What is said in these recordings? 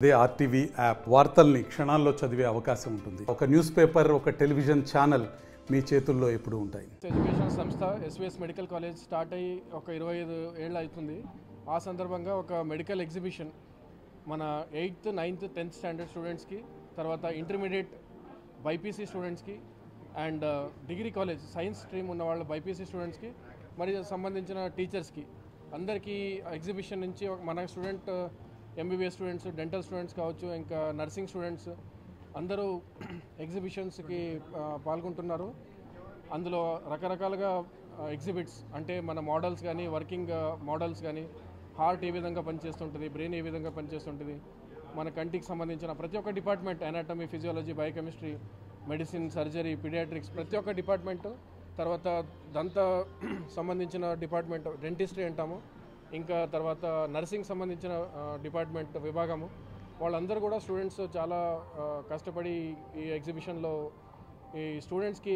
అదే RTV app వార్తల్ని క్షణాల్లో చదివే అవకాశం ఉంటుంది. ఒక న్యూస్ పేపర్, ఒక టెలివిజన్ ఛానల్ మీ చేతుల్లో ఎప్పుడు ఉంటాయి. ఎడ్యుకేషన్ సంస్థ ఎస్విఎస్ మెడికల్ కాలేజ్ స్టార్ట్ అయ్యి ఒక 25 ఏళ్ళు అవుతుంది. ఆ సందర్భంగా ఒక మెడికల్ ఎగ్జిబిషన్ మన 8th, 9th, 10th స్టాండర్డ్ స్టూడెంట్స్కి, తర్వాత ఇంటర్మీడియట్ బైపీసీ స్టూడెంట్స్కి and degree college science stream ఉన్న వాళ్ళ బైపీసీ స్టూడెంట్స్కి, మరియు సంబంధించిన టీచర్స్కి అందరికీ ఎగ్జిబిషన్ నుంచి మన student MBBS students, dental students కావచ్చు, ఇంకా నర్సింగ్ స్టూడెంట్స్ అందరూ ఎగ్జిబిషన్స్కి పాల్గొంటున్నారు. అందులో రకరకాలుగా ఎగ్జిబిట్స్ అంటే మన మోడల్స్ కానీ, వర్కింగ్ మోడల్స్ కానీ, హార్ట్ ఏ విధంగా పనిచేస్తుంటుంది, బ్రెయిన్ ఏ విధంగా పనిచేస్తుంటుంది, మన కంటికి సంబంధించిన ప్రతి ఒక్క department, anatomy, physiology, biochemistry, medicine, surgery, paediatrics, ప్రతి ఒక్క డిపార్ట్మెంటు, తర్వాత దంత సంబంధించిన డిపార్ట్మెంట్ డెంటిస్ట్రీ అంటాము, ఇంకా తర్వాత నర్సింగ్ సంబంధించిన డిపార్ట్మెంట్ విభాగము, వాళ్ళందరూ కూడా స్టూడెంట్స్ చాలా కష్టపడి ఈ ఎగ్జిబిషన్లో ఈ స్టూడెంట్స్కి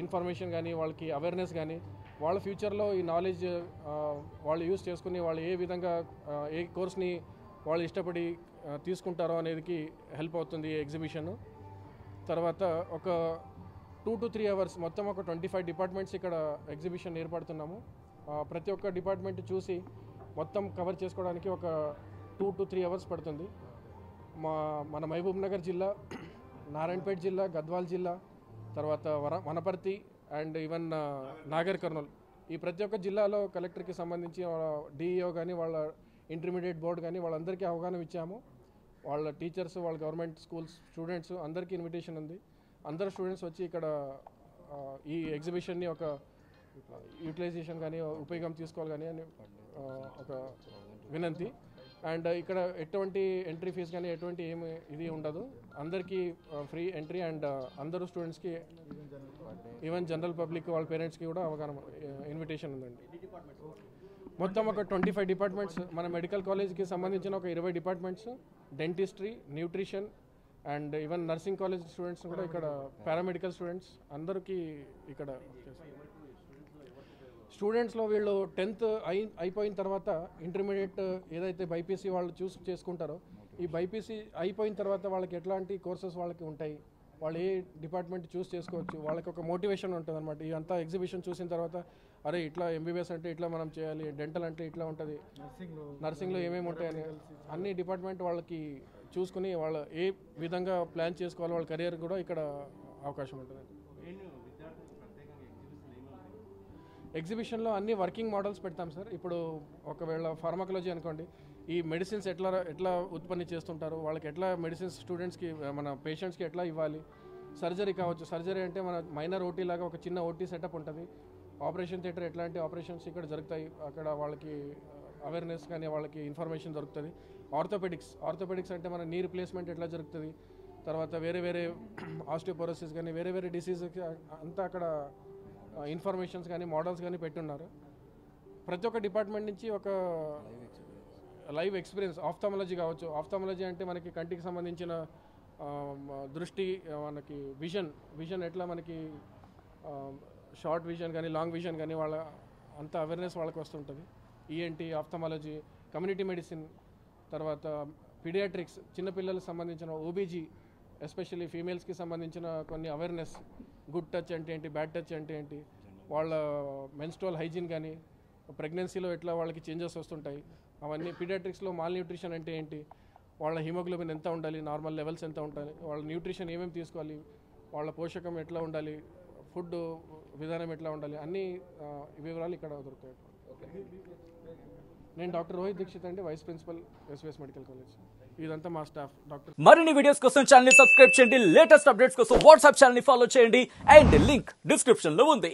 ఇన్ఫర్మేషన్ కానీ, వాళ్ళకి అవేర్నెస్ కానీ, వాళ్ళ ఫ్యూచర్లో ఈ నాలెడ్జ్ వాళ్ళు యూస్ చేసుకుని వాళ్ళు ఏ విధంగా ఏ కోర్స్ని వాళ్ళు ఇష్టపడి తీసుకుంటారో అనేది హెల్ప్ అవుతుంది ఈ ఎగ్జిబిషన్. తర్వాత ఒక 2 to 3 hours మొత్తం ఒక 25 డిపార్ట్మెంట్స్ ఇక్కడ ఎగ్జిబిషన్ ఏర్పడుతున్నాము. ప్రతి ఒక్క డిపార్ట్మెంట్ చూసి మొత్తం కవర్ చేసుకోవడానికి ఒక 2 to 3 hours పడుతుంది. మన మహబూబ్ నగర్ జిల్లా, నారాయణపేట జిల్లా, గద్వాల్ జిల్లా, తర్వాత వనపర్తి అండ్ ఈవెన్ నాగర్ కర్నూల్, ఈ ప్రతి ఒక్క జిల్లాలో కలెక్టర్కి సంబంధించి డిఈఓ కానీ, వాళ్ళ ఇంటర్మీడియట్ బోర్డు కానీ వాళ్ళందరికీ అవగాహన ఇచ్చాము. వాళ్ళ టీచర్స్, వాళ్ళ గవర్నమెంట్ స్కూల్స్ స్టూడెంట్స్ అందరికీ ఇన్విటేషన్ ఉంది. అందరు స్టూడెంట్స్ వచ్చి ఇక్కడ ఈ ఎగ్జిబిషన్ని ఒక యూటిలైజేషన్ కానీ, ఉపయోగం తీసుకోవాలి కానీ అని ఒక వినంతి. అండ్ ఇక్కడ ఎటువంటి ఎంట్రీ ఫీజు కానీ ఎటువంటి ఏమి ఇది ఉండదు, అందరికీ ఫ్రీ ఎంట్రీ. అండ్ అందరూ స్టూడెంట్స్కి, ఈవెన్ జనరల్ పబ్లిక్ వాళ్ళ పేరెంట్స్కి కూడా అవగాహన ఇన్విటేషన్ ఉందండి. మొత్తం ఒక 25 డిపార్ట్మెంట్స్ మన మెడికల్ కాలేజ్కి సంబంధించిన ఒక 20 departments, dentistry, nutrition and even nursing college students కూడా ఇక్కడ, పారామెడికల్ స్టూడెంట్స్ అందరికీ ఇక్కడ. స్టూడెంట్స్లో వీళ్ళు 10th అయిపోయిన తర్వాత ఇంటర్మీడియట్ ఏదైతే బైపీసీ వాళ్ళు చూస్ చేసుకుంటారో, ఈ బైపీసీ అయిపోయిన తర్వాత వాళ్ళకి ఎట్లాంటి కోర్సెస్ వాళ్ళకి ఉంటాయి, వాళ్ళు ఏ డిపార్ట్మెంట్ చూస్ చేసుకోవచ్చు, వాళ్ళకి ఒక మోటివేషన్ ఉంటుంది అనమాట. ఇదంతా ఎగ్జిబిషన్ చూసిన తర్వాత, అరే ఇట్లా ఎంబీబీఎస్ అంటే ఇట్లా మనం చేయాలి, డెంటల్ అంటే ఇట్లా ఉంటుంది, నర్సింగ్లో ఏమేమి ఉంటాయని అన్ని డిపార్ట్మెంట్ వాళ్ళకి చూసుకుని వాళ్ళు ఏ విధంగా ప్లాన్ చేసుకోవాలి, వాళ్ళ కెరియర్ కూడా ఇక్కడ అవకాశం ఉంటుంది. ఎగ్జిబిషన్లో అన్ని వర్కింగ్ మోడల్స్ పెడతాం సార్. ఇప్పుడు ఒకవేళ ఫార్మకాలజీ అనుకోండి, ఈ మెడిసిన్స్ ఎట్లా ఉత్పత్తి చేస్తుంటారు, వాళ్ళకి ఎట్లా మెడిసిన్స్ స్టూడెంట్స్కి, మన పేషెంట్స్కి ఎట్లా ఇవ్వాలి. సర్జరీ కావచ్చు, సర్జరీ అంటే మన మైనర్ ఓటీ లాగా ఒక చిన్న ఓటీ సెటప్ ఉంటుంది. ఆపరేషన్ థియేటర్ ఎట్లాంటి ఆపరేషన్స్ ఇక్కడ జరుగుతాయి, అక్కడ వాళ్ళకి అవేర్నెస్ కానీ వాళ్ళకి ఇన్ఫర్మేషన్ దొరుకుతుంది. ఆర్థోపెడిక్స్ అంటే మన నీ రిప్లేస్మెంట్ ఎట్లా జరుగుతుంది, తర్వాత వేరే ఆస్టియోపోరోసిస్ కానీ వేరే డిసీజెస్ అంతా అక్కడ ఇన్ఫర్మేషన్స్ కానీ మోడల్స్ కానీ పెట్టున్నారు. ప్రతి ఒక్క డిపార్ట్మెంట్ నుంచి ఒక లైవ్ ఎక్స్పీరియన్స్. ఆఫ్థాలమలజీ కావచ్చు, ఆఫ్థాలమలజీ అంటే మనకి కంటికి సంబంధించిన దృష్టి, మనకి విజన్ ఎట్లా మనకి షార్ట్ విజన్ కానీ లాంగ్ విజన్ కానీ వాళ్ళ అంత అవేర్నెస్ వాళ్ళకి వస్తుంటుంది. ఈఎన్టీ, ఆఫ్థాలమలజీ, కమ్యూనిటీ మెడిసిన్, తర్వాత పీడియాట్రిక్స్, చిన్నపిల్లలకు సంబంధించిన ఓబీజీ, ఎస్పెషల్లీ ఫీమేల్స్కి సంబంధించిన కొన్ని అవేర్నెస్, గుడ్ టచ్ అంటే ఏంటి, బ్యాడ్ టచ్ అంటే ఏంటి, వాళ్ళ మెన్స్ట్రువల్ హైజీన్ కానీ, ప్రెగ్నెన్సీలో ఎట్లా వాళ్ళకి చేంజెస్ వస్తుంటాయి అవన్నీ. పీడియాట్రిక్స్లో మాల్ న్యూట్రిషన్ అంటే ఏంటి, వాళ్ళ హిమోగ్లోబిన్ ఎంత ఉండాలి, నార్మల్ లెవెల్స్ ఎంత ఉండాలి, వాళ్ళ న్యూట్రిషన్ ఏమేమి తీసుకోవాలి, వాళ్ళ పోషకం ఎట్లా ఉండాలి, ఫుడ్ విధానం ఎట్లా ఉండాలి, అన్ని వివరాలు ఇక్కడ దొరుకుతాయి. నేను డాక్టర్ రోహిత్ దీక్షిత్ అండి, vice principal, SVS medical college. ఇదంతా మా స్టాఫ్. డాక్టర్ మరిన్ని వీడియోస్ కోసం ఛానల్ ని సబ్స్క్రైబ్ చేయండి, లేటెస్ట్ అప్డేట్స్ కోసం వాట్సాప్ ఛానల్ ని ఫాలో చేయండి, అండ్ లింక్ డిస్క్రిప్షన్ లో ఉంది.